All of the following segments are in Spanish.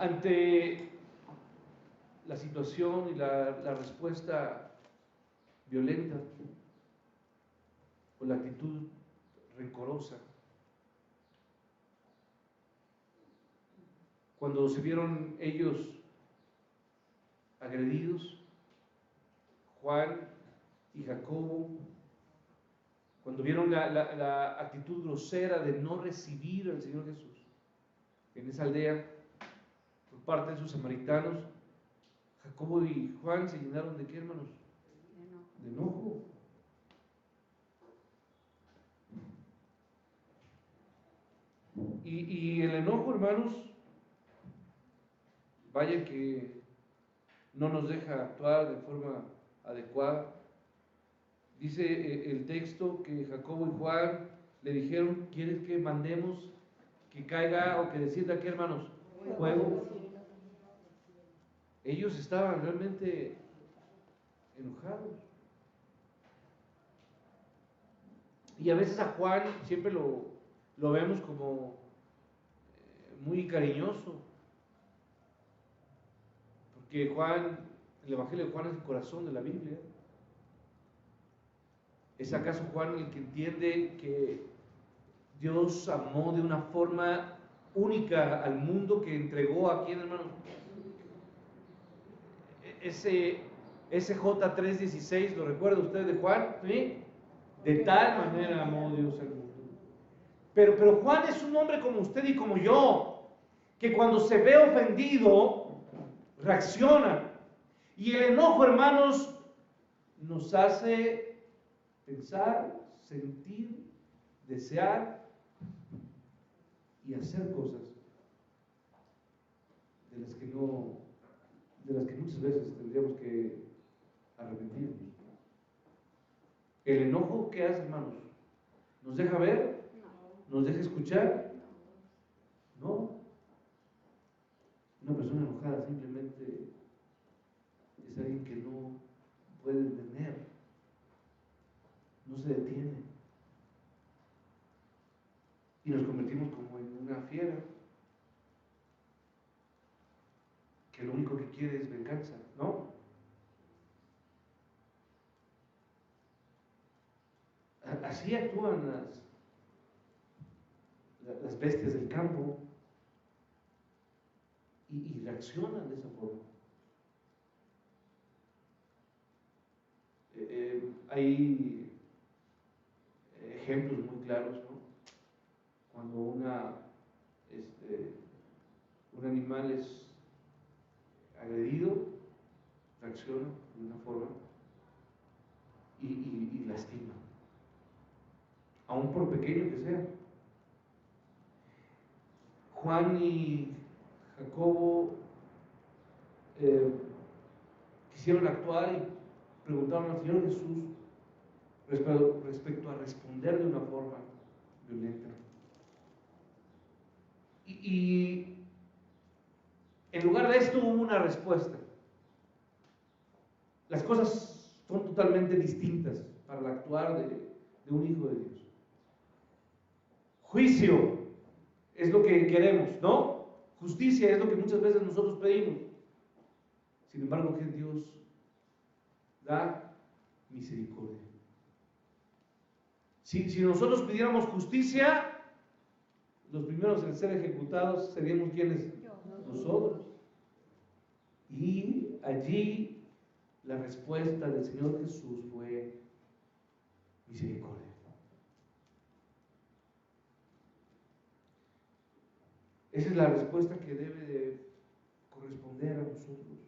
ante la situación y la respuesta violenta o la actitud rencorosa, cuando se vieron ellos agredidos, Juan y Jacobo, cuando vieron la actitud grosera de no recibir al Señor Jesús en esa aldea por parte de sus samaritanos, Jacobo y Juan se llenaron de ¿qué, hermanos? De enojo. Y el enojo, hermanos, vaya que no nos deja actuar de forma adecuada. Dice el texto que Jacobo y Juan le dijeron: ¿quieres que mandemos que caiga o que descienda aquí, hermanos? Fuego. Ellos estaban realmente enojados. Y a veces a Juan siempre lo vemos como muy cariñoso, porque Juan, el Evangelio de Juan es el corazón de la Biblia. ¿Es acaso Juan el que entiende que Dios amó de una forma única al mundo, que entregó a quién, hermano? Ese J3:16, ¿lo recuerda usted de Juan? ¿Sí? De tal manera amó Dios al mundo. Pero Juan es un hombre como usted y como yo, que cuando se ve ofendido, reacciona. Y el enojo, hermanos, nos hace pensar, sentir, desear y hacer cosas de las que muchas veces tendríamos que arrepentirnos. El enojo, ¿qué hace, hermanos? ¿Nos deja ver? ¿Nos deja escuchar? No. Una persona enojada simplemente es alguien que no puede entender, no se detiene. Y nos convertimos como en una fiera que lo único que quiere es venganza, ¿no? Así actúan las bestias del campo y reaccionan de esa forma. Hay ejemplos muy claros, ¿no? Cuando un animal es agredido, reacciona de una forma y lastima, aun por pequeño que sea. Juan y Jacobo quisieron actuar y preguntaron al Señor Jesús respecto a responder de una forma violenta. Y en lugar de esto hubo una respuesta. Las cosas son totalmente distintas para el actuar de un hijo de Dios. Juicio es lo que queremos, ¿no? Justicia es lo que muchas veces nosotros pedimos. Sin embargo, que Dios da misericordia. Si nosotros pidiéramos justicia, los primeros en ser ejecutados seríamos ¿quiénes? Nosotros. Y allí la respuesta del Señor Jesús fue misericordia. Esa es la respuesta que debe de corresponder a nosotros.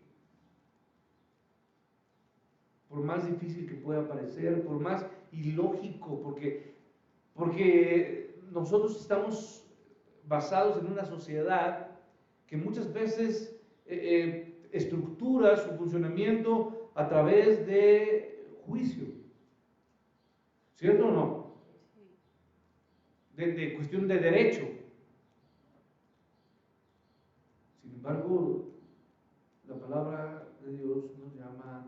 Por más difícil que pueda parecer, por más ilógico, porque nosotros estamos basados en una sociedad que muchas veces estructura su funcionamiento a través de juicio. ¿Cierto o no? De cuestión de derecho. Sin embargo, la palabra de Dios nos llama a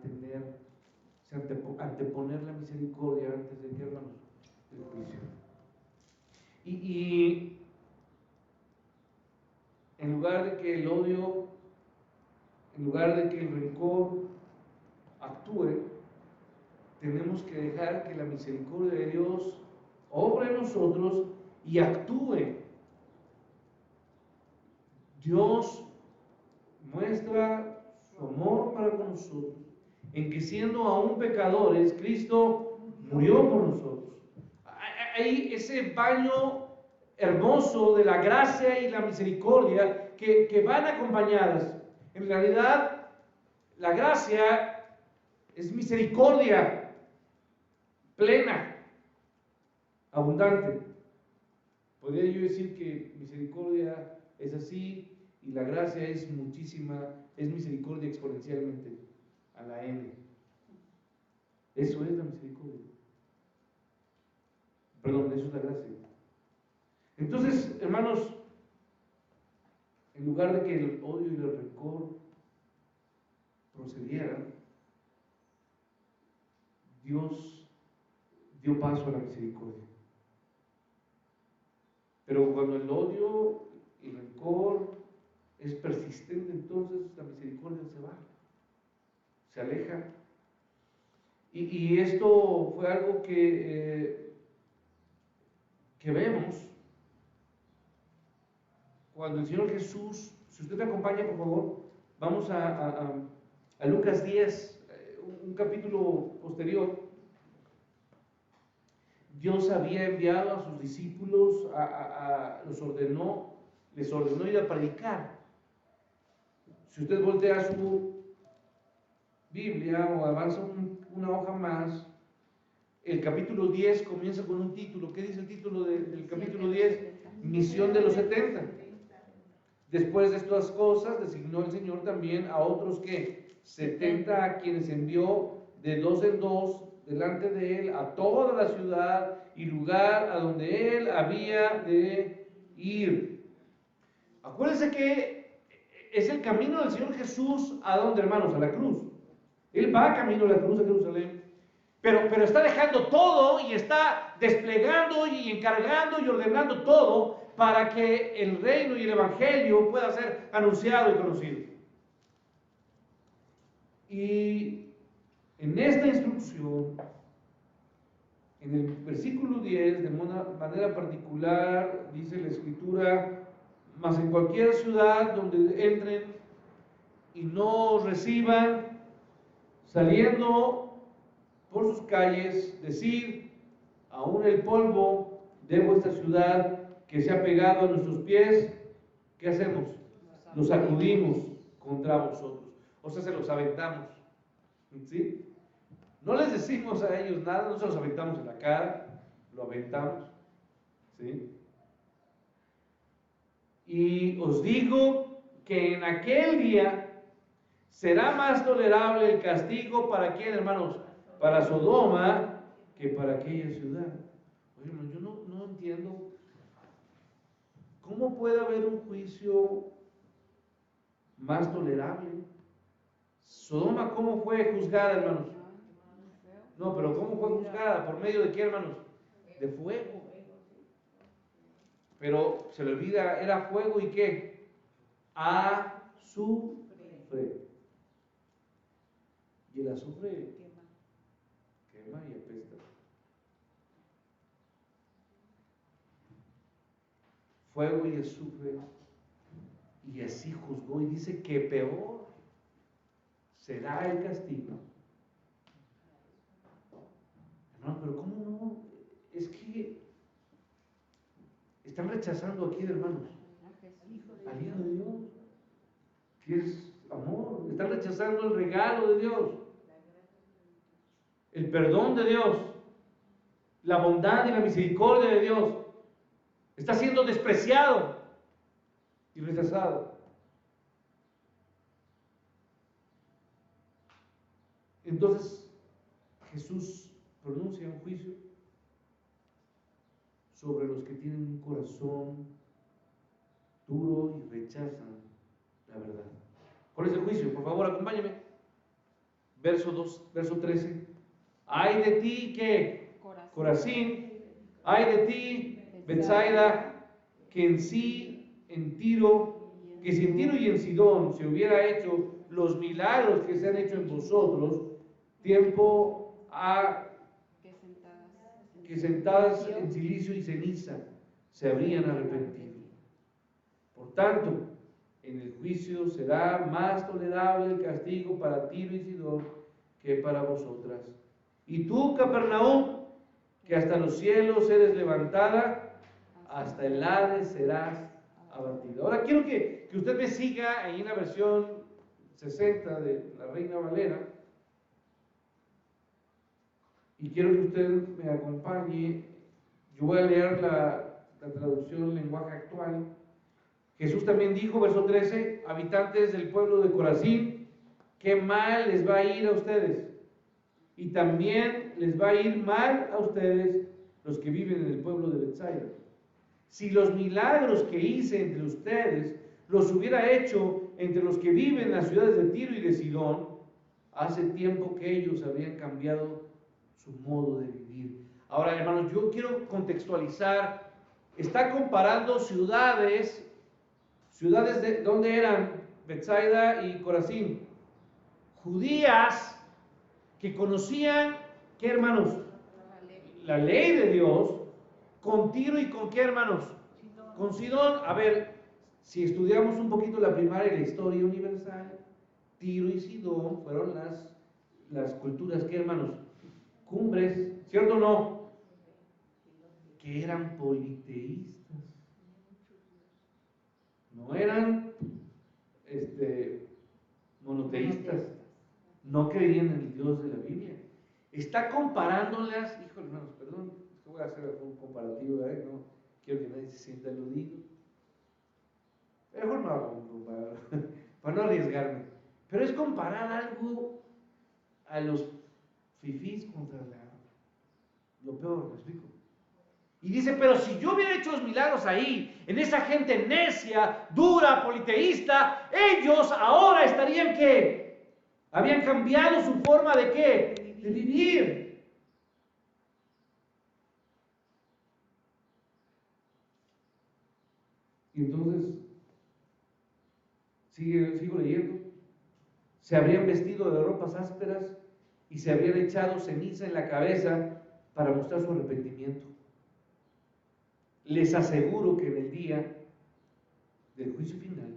anteponer la misericordia antes de que, hermanos, el juicio. Y en lugar de que el odio, en lugar de que el rencor actúe, tenemos que dejar que la misericordia de Dios obre en nosotros y actúe. Dios muestra su amor para con nosotros, en que siendo aún pecadores, Cristo murió por nosotros. Hay ese baño hermoso de la gracia y la misericordia que van acompañadas. En realidad, la gracia es misericordia plena, abundante. Podría yo decir que misericordia es así y la gracia es muchísima, es misericordia exponencialmente a la N. Eso es la misericordia. Perdón, eso es la gracia. Entonces, hermanos, en lugar de que el odio y el rencor procedieran, Dios dio paso a la misericordia. Pero cuando el odio y el rencor es persistente, entonces la misericordia se va, se aleja. Y esto fue algo que vemos cuando el Señor Jesús, si usted me acompaña por favor, vamos a Lucas 10, un capítulo posterior. Dios había enviado a sus discípulos, les ordenó ir a predicar. Si usted voltea su Biblia o avanza una hoja más, el capítulo 10 comienza con un título. ¿Qué dice el título del capítulo 10? Misión de los 70. Después de estas cosas, designó el Señor también a otros que 70, a quienes envió de dos en dos delante de él a toda la ciudad y lugar a donde él había de ir. Acuérdense que es el camino del Señor Jesús a donde, hermanos, a la cruz. Él va camino a la cruz, a Jerusalén, pero está dejando todo y está desplegando y encargando y ordenando todo para que el reino y el evangelio pueda ser anunciado y conocido. Y en esta instrucción, en el versículo 10, de manera particular, dice la Escritura: mas en cualquier ciudad donde entren y no os reciban, saliendo por sus calles, decid: aún el polvo de vuestra ciudad que se ha pegado a nuestros pies, ¿qué hacemos? Los sacudimos contra vosotros. O sea, se los aventamos. ¿Sí? No les decimos a ellos nada, no se los aventamos en la cara, lo aventamos. ¿Sí? Y os digo que en aquel día será más tolerable el castigo para quién, hermanos, para Sodoma, que para aquella ciudad. Oye, hermano, yo no entiendo cómo puede haber un juicio más tolerable. Sodoma, ¿cómo fue juzgada, hermanos? No, pero ¿cómo fue juzgada? ¿Por medio de qué, hermanos? De fuego. Pero se le olvida, era fuego y qué? Azufre. Y el azufre quema y apesta. Fuego y azufre. Y así juzgó y dice que peor será el castigo. Hermano, pero ¿cómo no? Es que están rechazando aquí, hermanos, al Hijo de Dios, que es amor. Están rechazando el regalo de Dios, el perdón de Dios, la bondad y la misericordia de Dios. Está siendo despreciado y rechazado. Entonces Jesús pronuncia un juicio sobre los que tienen un corazón duro y rechazan la verdad. ¿Cuál es el juicio? Por favor, acompáñeme. Verso 2, verso 13. Ay de ti, ¿qué? Corazín. Ay de ti, Betsaida, que en Tiro, que si en Tiro y en Sidón se hubiera hecho los milagros que se han hecho en vosotros, tiempo ha que sentadas en silicio y ceniza se habrían arrepentido. Por tanto, en el juicio será más tolerable el castigo para Tiro y Sidón que para vosotras. Y tú, Capernaum, que hasta los cielos eres levantada, hasta el Hades serás abatida. Ahora quiero que usted me siga ahí en la versión 60 de la Reina Valera, y quiero que usted me acompañe. Yo voy a leer la traducción lenguaje actual. Jesús también dijo, verso 13, habitantes del pueblo de Corazín, qué mal les va a ir a ustedes, y también les va a ir mal a ustedes los que viven en el pueblo de Betsaida. Si los milagros que hice entre ustedes los hubiera hecho entre los que viven en las ciudades de Tiro y de Sidón, hace tiempo que ellos habrían cambiado su modo de vivir. Ahora, hermanos, yo quiero contextualizar. Está comparando ciudades de ¿dónde eran? Betsaida y Corazín. Judías que conocían, ¿qué, hermanos? La ley de Dios, con Tiro y con ¿qué, hermanos? Con Sidón. A ver, si estudiamos un poquito la primaria y la historia universal, Tiro y Sidón fueron las culturas, ¿qué, hermanos? Cumbres, ¿cierto o no? Que eran politeístas. No eran monoteístas. No creían en el Dios de la Biblia. Está comparándolas, híjole, hermanos, perdón, es que voy a hacer un comparativo, no quiero que nadie se sienta aludido. Mejor no hago un comparativo, para no arriesgarme. Pero es comparar algo a los fifís contra lo peor, ¿me explico? Y dice, pero si yo hubiera hecho los milagros ahí, en esa gente necia, dura, politeísta, ellos ahora estarían ¿qué? Habían cambiado su forma de ¿qué? De vivir. Y entonces, sigo leyendo. Se habrían vestido de ropas ásperas y se habrían echado ceniza en la cabeza para mostrar su arrepentimiento. Les aseguro que en el día del juicio final,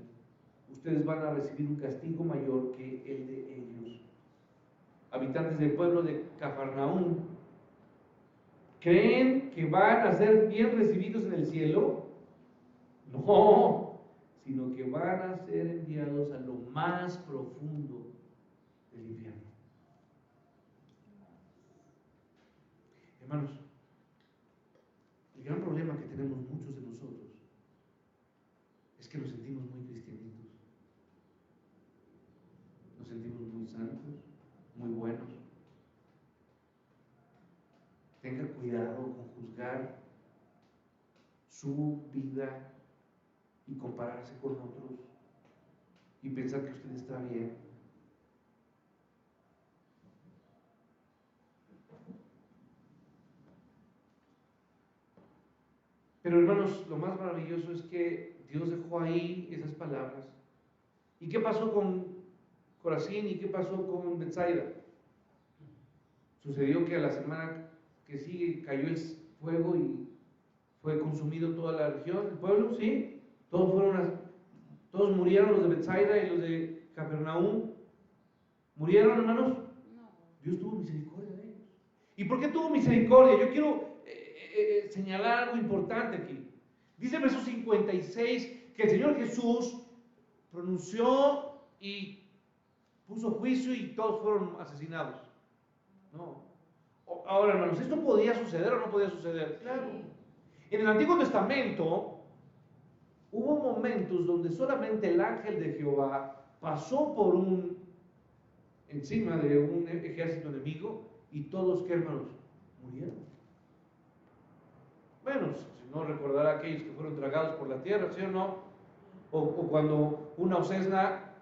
ustedes van a recibir un castigo mayor que el de ellos. Habitantes del pueblo de Cafarnaúm, ¿creen que van a ser bien recibidos en el cielo? No, sino que van a ser enviados a lo más profundo del infierno. Hermanos, el gran problema que tenemos muchos de nosotros es que nos sentimos muy cristianitos, nos sentimos muy santos, muy buenos. Tenga cuidado con juzgar su vida y compararse con otros y pensar que usted está bien. Pero hermanos, lo más maravilloso es que Dios dejó ahí esas palabras. ¿Y qué pasó con Corazín y qué pasó con Betsaida? Sucedió que a la semana que sigue cayó el fuego y fue consumido toda la región, el pueblo, ¿sí? Todos murieron, los de Betsaida y los de Capernaum. ¿Murieron, hermanos? No. Dios tuvo misericordia de ellos. ¿Y por qué tuvo misericordia? Yo quiero señalar algo importante aquí. Dice el verso 56 que el Señor Jesús pronunció y puso juicio y todos fueron asesinados. No. Ahora, hermanos, ¿esto podía suceder o no podía suceder? Claro. En el Antiguo Testamento hubo momentos donde solamente el ángel de Jehová pasó encima de un ejército enemigo y todos, ¿qué, hermanos? Murieron. Bueno, si no recordará a aquellos que fueron tragados por la tierra, ¿sí o no? O cuando una osesna,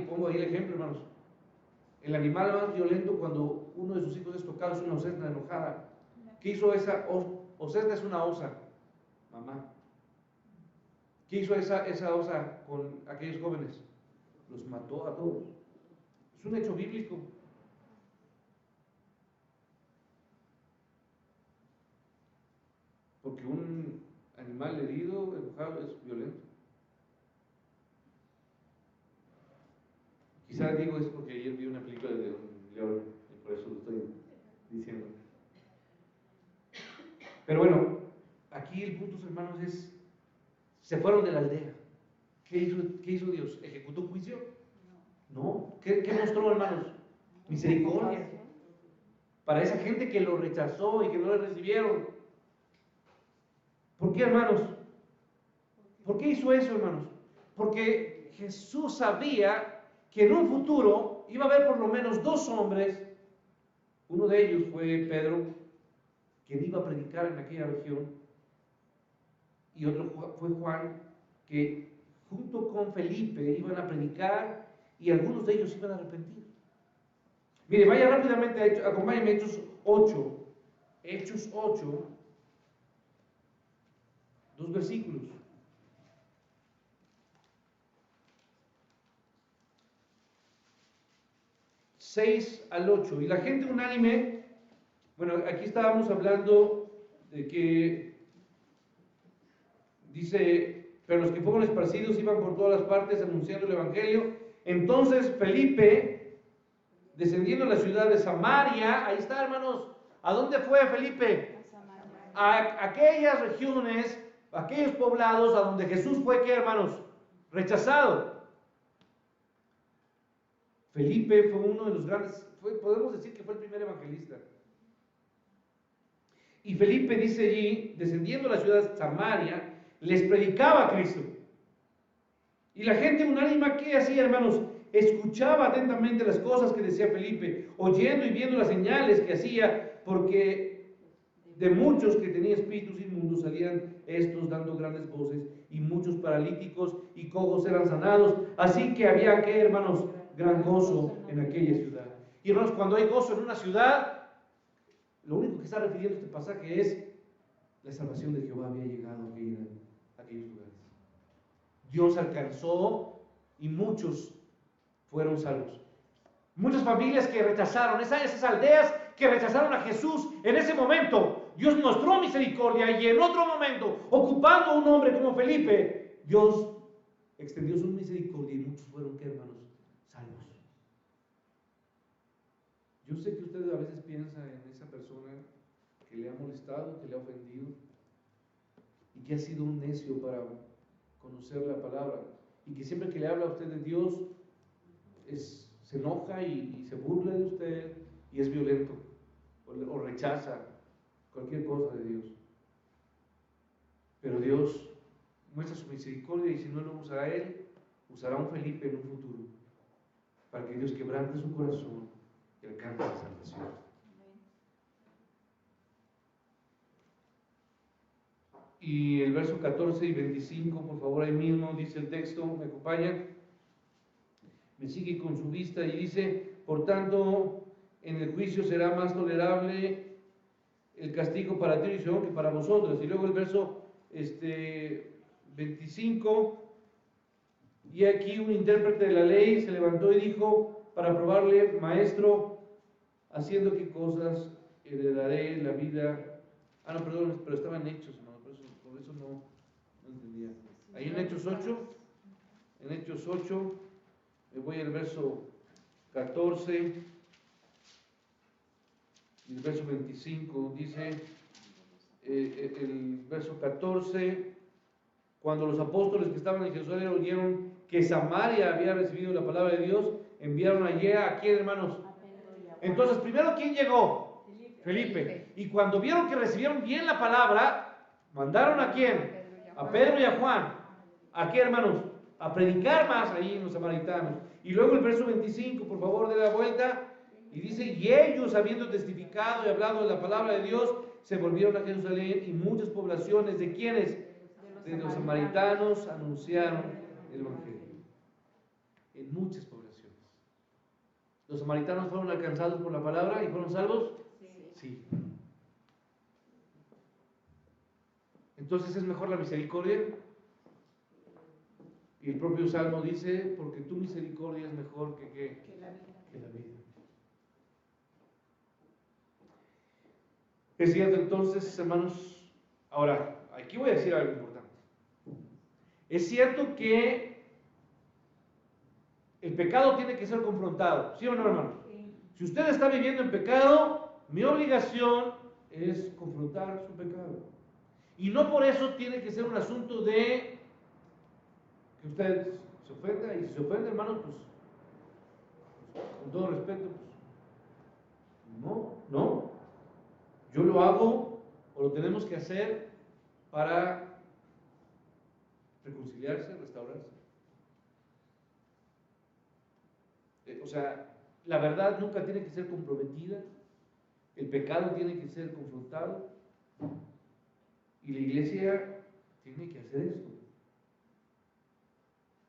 pongo ahí el ejemplo, hermanos. El animal más violento cuando uno de sus hijos es tocado es una osesna enojada. ¿Qué hizo esa osesna? Es una osa, mamá. ¿Qué ¿Qué hizo esa osa con aquellos jóvenes? Los mató a todos. Es un hecho bíblico. Porque un animal herido, enojado, es violento. Quizá digo es porque ayer vi una película de un león y por eso lo estoy diciendo. Pero bueno, aquí el punto, hermanos, es, se fueron de la aldea. ¿Qué hizo Dios? ¿Ejecutó un juicio? No. ¿Qué mostró, hermanos? Misericordia. Para esa gente que lo rechazó y que no le recibieron. ¿Por qué, hermanos? ¿Por qué hizo eso, hermanos? Porque Jesús sabía que en un futuro iba a haber por lo menos dos hombres. Uno de ellos fue Pedro, quien iba a predicar en aquella región, y otro fue Juan, que junto con Felipe iban a predicar y algunos de ellos iban a arrepentir. Mire, vaya rápidamente, acompáñenme a Hechos 8. Hechos 8, 2 versículos. 6 al 8. Y la gente unánime, bueno, aquí estábamos hablando de que dice, pero los que fueron esparcidos iban por todas las partes anunciando el evangelio. Entonces Felipe, descendiendo a la ciudad de Samaria, ahí está, hermanos, ¿a dónde fue Felipe? A aquellas regiones, aquellos poblados a donde Jesús fue, ¿qué, hermanos? Rechazado. Felipe fue uno de los grandes, podemos decir que fue el primer evangelista. Y Felipe dice allí, descendiendo a la ciudad de Samaria, les predicaba a Cristo. Y la gente unánime, ¿qué hacía, hermanos? Escuchaba atentamente las cosas que decía Felipe, oyendo y viendo las señales que hacía, porque de muchos que tenían espíritus inmundos salían estos dando grandes voces, y muchos paralíticos y cojos eran sanados. Así que había, ¿qué, hermanos? Gran gozo en aquella ciudad. Y hermanos, cuando hay gozo en una ciudad, lo único que está refiriendo este pasaje es la salvación de Jehová había llegado a aquellos lugares. Dios alcanzó y muchos fueron salvos. Muchas familias que rechazaron, esas aldeas que rechazaron a Jesús, en ese momento Dios mostró misericordia, y en otro momento, ocupando a un hombre como Felipe, Dios extendió su misericordia y muchos fueron, ¿qué, hermanos? Salvos. Yo sé que usted a veces piensa en esa persona que le ha molestado, que le ha ofendido y que ha sido un necio para conocer la palabra, y que siempre que le habla a usted de Dios se enoja y se burla de usted y es violento o rechaza cualquier cosa de Dios. Pero Dios muestra su misericordia, y si no lo usará él, usará a un Felipe en un futuro para que Dios quebrante su corazón y alcance la salvación. Y el verso 14 y 25, por favor, ahí mismo dice el texto, me acompaña, me sigue con su vista y dice, por tanto, en el juicio será más tolerable el castigo para Tiro y Sidón que para vosotros. Y luego el verso 25, y aquí un intérprete de la ley se levantó y dijo, para probarle, maestro, haciendo qué cosas heredaré la vida. No, perdón, pero estaban Hechos, hermano, por eso no entendía. Ahí en Hechos 8, me voy al verso 14 y el verso 25, dice el verso 14, cuando los apóstoles que estaban en Jerusalén oyeron que Samaria había recibido la palabra de Dios, enviaron allí a quién, hermanos. Entonces, primero, ¿quién llegó? Felipe. Y cuando vieron que recibieron bien la palabra, mandaron ¿a quién? A Pedro y a Juan. ¿A qué, hermanos? A predicar más ahí en los samaritanos. Y luego el verso 25, por favor, dé la vuelta. Y dice, y ellos, habiendo testificado y hablado de la palabra de Dios, se volvieron a Jerusalén, y muchas poblaciones, ¿de quiénes? De los samaritanos anunciaron el evangelio. En muchas poblaciones. ¿Los samaritanos fueron alcanzados por la palabra y fueron salvos? Sí. Entonces, ¿es mejor la misericordia? Y el propio Salmo dice, porque tu misericordia es mejor que la vida. Es cierto, entonces, hermanos, ahora, aquí voy a decir algo importante. Es cierto que el pecado tiene que ser confrontado, ¿sí o no, hermanos? Si usted está viviendo en pecado, mi obligación es confrontar su pecado. Y no por eso tiene que ser un asunto de que usted se ofenda, y si se ofende, hermanos, pues con todo respeto, pues no. Yo lo hago o lo tenemos que hacer para reconciliarse, restaurarse. O sea, la verdad nunca tiene que ser comprometida, el pecado tiene que ser confrontado y la iglesia tiene que hacer esto.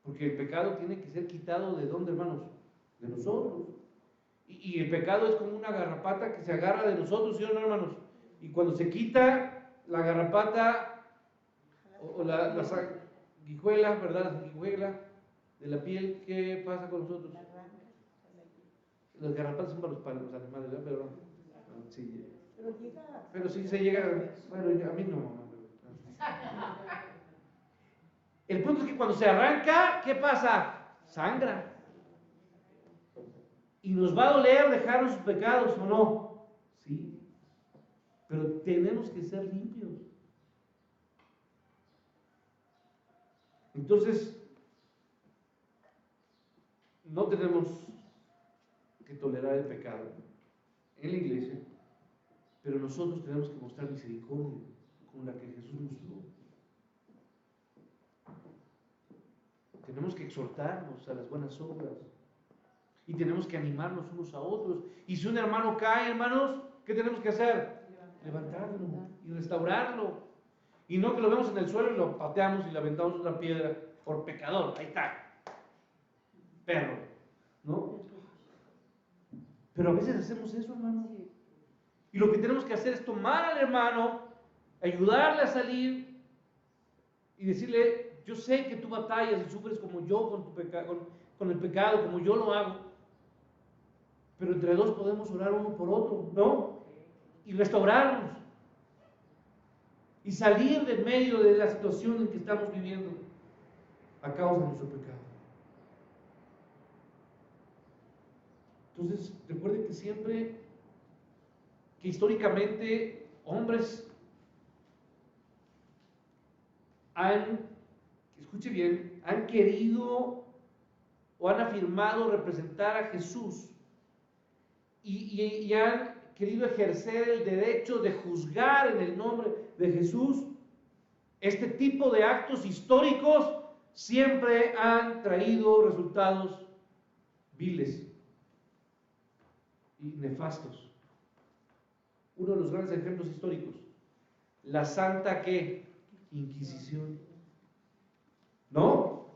Porque el pecado tiene que ser quitado ¿de dónde, hermanos? De nosotros. Y el pecado es como una garrapata que se agarra de nosotros, ¿sí o no, hermanos? Y cuando se quita la garrapata o la sanguijuela, ¿verdad? La sanguijuela de la piel, ¿qué pasa con nosotros? Las garrapatas son para los animales, ¿verdad? Pero sí. Pero sí se llega. Bueno, a mí no. El punto es que cuando se arranca, ¿qué pasa? Sangra. ¿Y nos va a doler dejar nuestros pecados o no? Sí. Pero tenemos que ser limpios. Entonces, no tenemos que tolerar el pecado en la iglesia, pero nosotros tenemos que mostrar misericordia como la que Jesús mostró. Tenemos que exhortarnos a las buenas obras y tenemos que animarnos unos a otros. Y si un hermano cae, hermanos, ¿qué tenemos que hacer? Levantarlo y restaurarlo. Y no que lo vemos en el suelo y lo pateamos y le aventamos una piedra por pecador. Ahí está. Perro. ¿No? Pero a veces hacemos eso, hermano. Y lo que tenemos que hacer es tomar al hermano, ayudarle a salir y decirle, yo sé que tú batallas y sufres como yo con tu con el pecado, como yo lo hago, pero entre dos podemos orar uno por otro, ¿no? Y restaurarnos y salir del medio de la situación en que estamos viviendo a causa de nuestro pecado. Entonces, recuerden que siempre, que históricamente hombres escuche bien, han querido o han afirmado representar a Jesús y han querido ejercer el derecho de juzgar en el nombre de Jesús. Este tipo de actos históricos siempre han traído resultados viles y nefastos. Uno de los grandes ejemplos históricos, la Santa ¿qué? Inquisición. ¿No?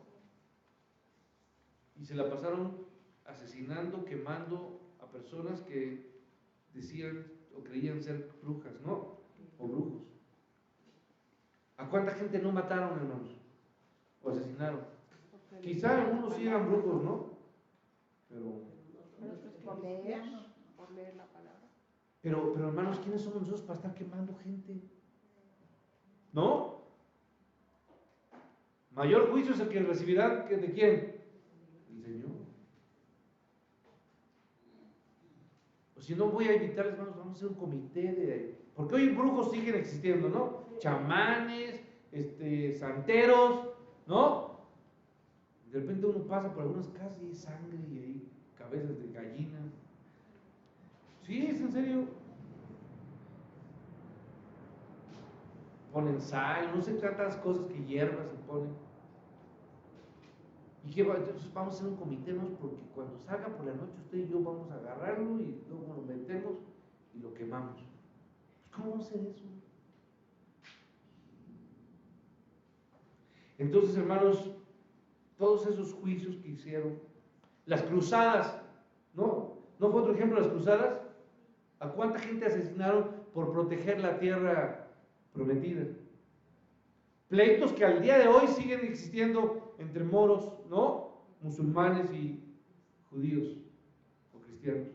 Y se la pasaron asesinando, quemando a personas que decían o creían ser brujas, ¿no? O brujos. ¿A cuánta gente no mataron, hermanos? O asesinaron. Quizá algunos sí eran brujos, ¿no? Por leer la palabra. Pero hermanos, ¿quiénes somos nosotros para estar quemando gente? ¿No? Mayor juicio es el que recibirán que de quién? El Señor. O si no, voy a invitarles, hermanos, vamos a hacer un comité de... Porque hoy brujos siguen existiendo, ¿no? Chamanes, santeros, ¿no? De repente uno pasa por algunas casas y hay sangre y hay cabezas de gallina. Sí, es en serio. Ponen sal, no sé tantas cosas que hierbas se ponen. ¿Y qué va? Entonces vamos a hacer un comité, ¿no? Porque cuando salga por la noche usted y yo vamos a agarrarlo y luego lo metemos y lo quemamos. ¿Cómo vamos a hacer eso? Entonces, hermanos, todos esos juicios que hicieron, las cruzadas, ¿no? ¿No fue otro ejemplo las cruzadas? ¿A cuánta gente asesinaron por proteger la tierra prometida? Pleitos que al día de hoy siguen existiendo entre moros, ¿no? Musulmanes y judíos o cristianos.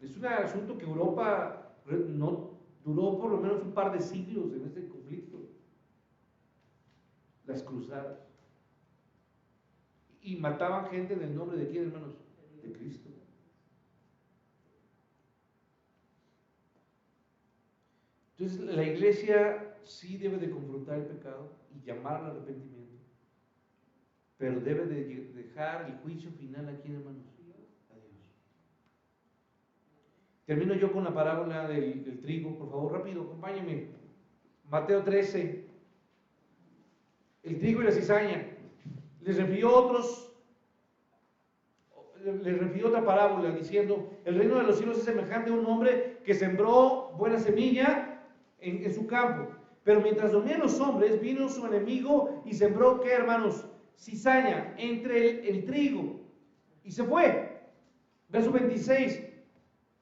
Es un asunto que Europa no duró por lo menos un par de siglos en este conflicto. Las cruzadas. Y mataban gente en el nombre de quién, hermanos? De Cristo. Entonces la iglesia sí debe de confrontar el pecado y llamar al arrepentimiento, pero debe de dejar el juicio final a quién, hermanos? A Dios. Termino yo con la parábola del trigo, por favor, rápido, acompáñenme. Mateo 13, el trigo y la cizaña. Les refirió otra parábola diciendo: el reino de los cielos es semejante a un hombre que sembró buena semilla en su campo. Pero mientras dormían los hombres, vino su enemigo y sembró, ¿qué, hermanos? Cizaña entre el trigo. Y se fue. Verso 26.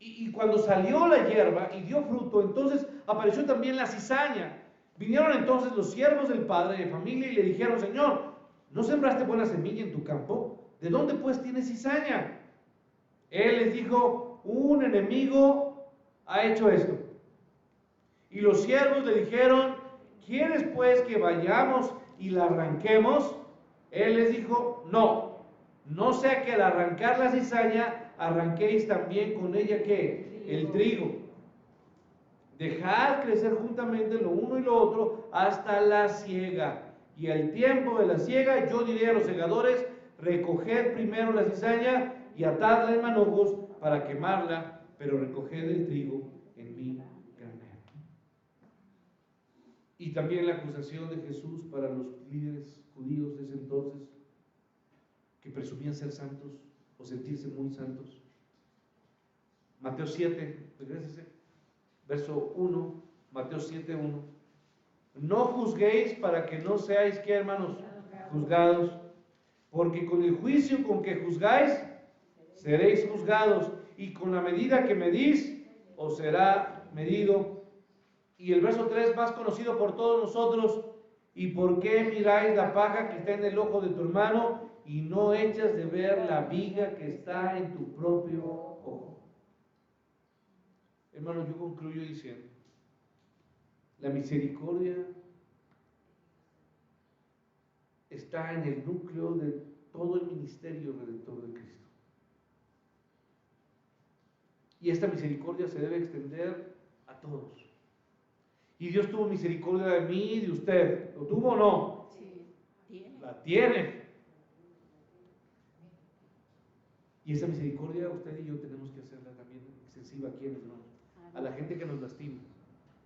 Y cuando salió la hierba y dio fruto, entonces apareció también la cizaña. Vinieron entonces los siervos del padre de familia y le dijeron: Señor, ¿no sembraste buena semilla en tu campo? ¿De dónde pues tienes cizaña? Él les dijo: un enemigo ha hecho esto. Y los siervos le dijeron: ¿quieres pues que vayamos y la arranquemos? Él les dijo: no sea que al arrancar la cizaña arranquéis también con ella, ¿qué? El trigo. Dejad crecer juntamente lo uno y lo otro hasta la siega. Y al tiempo de la siega yo diré a los segadores: recoged primero la cizaña y atadla en manojos para quemarla, pero recoged el trigo en mi granero. Y también la acusación de Jesús para los líderes judíos de ese entonces, que presumían ser santos o sentirse muy santos. Mateo 7, regrésese, verso 1, Mateo 7, 1. No juzguéis para que no seáis, ¿qué, hermanos? Juzgados, porque con el juicio con que juzgáis, seréis juzgados, y con la medida que medís, os será medido. Y el verso 3, más conocido por todos nosotros: ¿y por qué miráis la paja que está en el ojo de tu hermano y no echas de ver la viga que está en tu propio ojo? Hermano, yo concluyo diciendo: la misericordia está en el núcleo de todo el ministerio redentor de Cristo. Y esta misericordia se debe extender a todos. Y Dios tuvo misericordia de mí y de usted. ¿Lo tuvo o no? Sí, tiene. La tiene. Y esa misericordia usted y yo tenemos que hacerla también extensiva a quienes, hermanos. A la gente que nos lastima,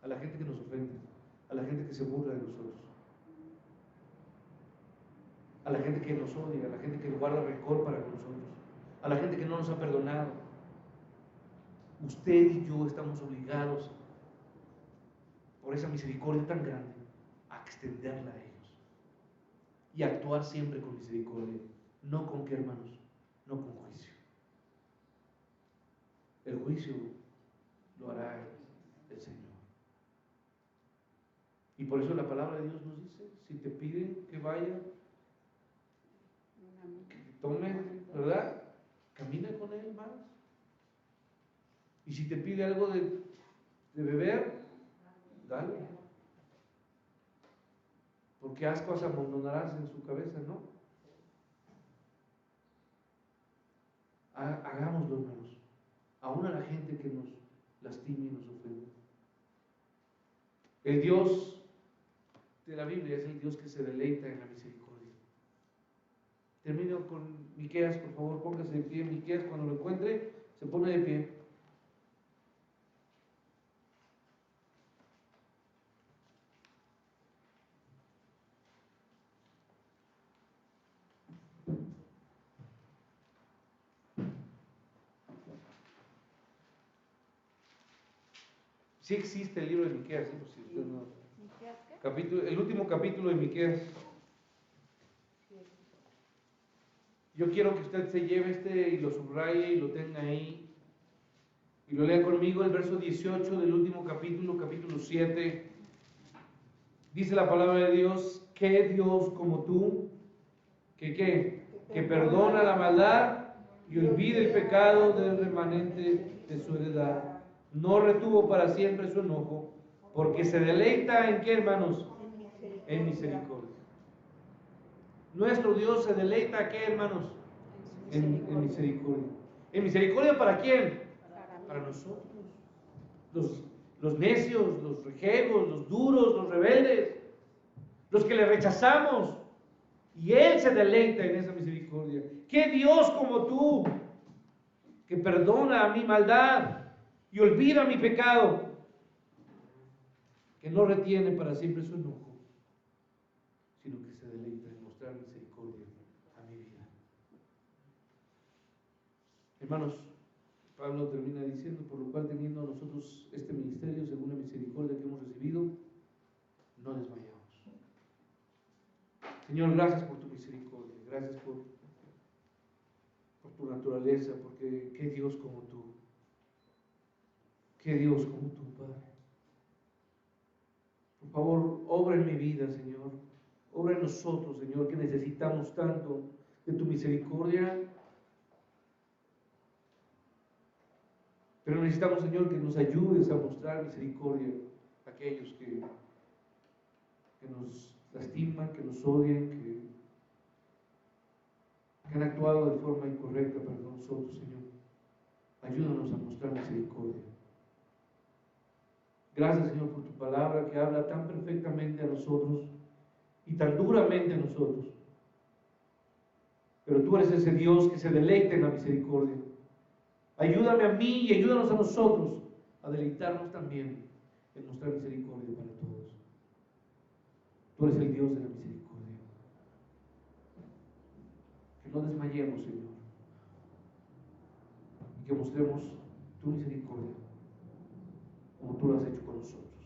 a la gente que nos ofende, a la gente que se burla de nosotros, a la gente que nos odia, a la gente que guarda rencor para con nosotros, a la gente que no nos ha perdonado. Usted y yo estamos obligados, por esa misericordia tan grande, a extenderla a ellos y actuar siempre con misericordia. ¿No con qué, hermanos? No con juicio. El juicio lo hará el Señor. Y por eso la palabra de Dios nos dice: si te piden que vaya, que tome, ¿verdad? Camina con él más. Y si te pide algo de beber, dale. Porque ascuas abandonarás en su cabeza, ¿no? Hagámoslo, hermanos. Aún a la gente que nos lastime y nos ofende. El Dios de la Biblia es el Dios que se deleita en la misericordia. Termino con Miqueas, por favor, póngase de pie. Miqueas, cuando lo encuentre, se pone de pie. Sí existe el libro de Miqueas, ¿sí? Pues si usted no... el último capítulo de Miqueas. Yo quiero que usted se lleve y lo subraye y lo tenga ahí y lo lea conmigo. El verso 18 del último capítulo, capítulo 7, dice la palabra de Dios: ¿qué Dios como tú? Que perdona la maldad y olvida el pecado del remanente de su heredad. No retuvo para siempre su enojo, porque se deleita en qué, hermanos, en misericordia. Nuestro Dios se deleita, ¿qué, hermanos? En misericordia. ¿En misericordia para quién? Para nosotros. Los necios, los rejegos, los duros, los rebeldes, los que le rechazamos. Y Él se deleita en esa misericordia. ¿Qué Dios como tú, que perdona mi maldad y olvida mi pecado, que no retiene para siempre su enojo, sino que se deleita en mostrar misericordia a mi vida? Hermanos, Pablo termina diciendo: por lo cual, teniendo nosotros este ministerio según la misericordia que hemos recibido, no desmayamos. Señor, gracias por tu misericordia, gracias por tu naturaleza, porque qué Dios como tú, qué Dios como tú, Padre. Por favor, obra en mi vida, Señor, obra en nosotros, Señor, que necesitamos tanto de tu misericordia. Pero necesitamos, Señor, que nos ayudes a mostrar misericordia a aquellos que nos lastiman, que nos odian, que han actuado de forma incorrecta para nosotros, Señor. Ayúdanos a mostrar misericordia. Gracias, Señor, por tu palabra que habla tan perfectamente a nosotros y tan duramente a nosotros. Pero tú eres ese Dios que se deleita en la misericordia. Ayúdame a mí y ayúdanos a nosotros a deleitarnos también en mostrar misericordia para todos. Tú eres el Dios de la misericordia. Que no desmayemos, Señor, y que mostremos tu misericordia como tú lo has hecho con nosotros.